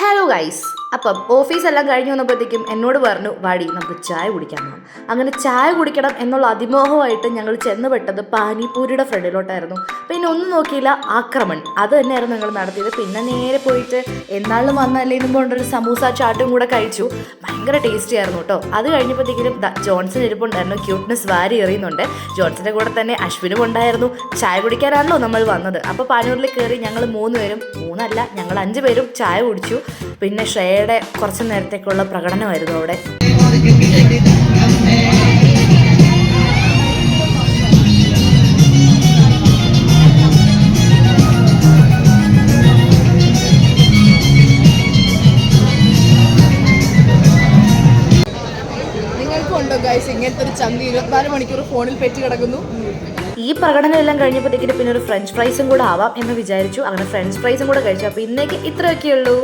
Hello guys. അപ്പം ഓഫീസെല്ലാം കഴിഞ്ഞ് വന്നപ്പോഴത്തേക്കും എന്നോട് പറഞ്ഞു വാടി നമുക്ക് ചായ കുടിക്കാൻ പോകാം. അങ്ങനെ ചായ കുടിക്കണം എന്നുള്ള അതിമോഹമായിട്ട് ഞങ്ങൾ ചെന്ന് പെട്ടത് പാനിപൂരിയുടെ ഫ്രണ്ടിലോട്ടായിരുന്നു. പിന്നെ ഒന്നും നോക്കിയില്ല, ആക്രമൺ അത് തന്നെയായിരുന്നു ഞങ്ങൾ നടത്തിയത്. പിന്നെ നേരെ പോയിട്ട് എന്നാളും വന്നല്ലേ എന്നും കൊണ്ടൊരു സമൂസ ചാട്ടും കൂടെ കഴിച്ചു. ഭയങ്കര ടേസ്റ്റി ആയിരുന്നു കേട്ടോ. അത് കഴിഞ്ഞപ്പോഴത്തേക്കും ജോൺസൺ ഇരിപ്പുണ്ടായിരുന്നു, ക്യൂട്ട്നെസ് വാരി എറിയുന്നുണ്ട്. ജോൺസന്റെ കൂടെ തന്നെ അശ്വിനും ഉണ്ടായിരുന്നു. ചായ കുടിക്കാനാണല്ലോ നമ്മൾ വന്നത്. അപ്പോൾ പാനൂരിൽ കയറി ഞങ്ങൾ 3 പേരും, 3 അല്ല ഞങ്ങൾ 5 പേരും ചായ കുടിച്ചു. പിന്നെ ശ്രേയയുടെ കുറച്ച് നേരത്തേക്കുള്ള പ്രകടനമായിരുന്നു അവിടെ. നിങ്ങൾക്കുണ്ടോ ഗൈസ് ഇങ്ങനത്തെ ഒരു ചന്തി 24 മണിക്കൂർ ഫോണിൽ പെറ്റി കിടക്കുന്നു? ഈ പ്രകടനം എല്ലാം കഴിഞ്ഞപ്പോഴത്തേക്കിട്ട് പിന്നെ ഒരു ഫ്രഞ്ച് ഫ്രൈസും കൂടെ ആവാം എന്ന് വിചാരിച്ചു. അങ്ങനെ ഫ്രഞ്ച് ഫ്രൈസും കൂടെ കഴിച്ചു. അപ്പോൾ ഇന്നേക്ക് ഇത്രയൊക്കെയുള്ളൂ.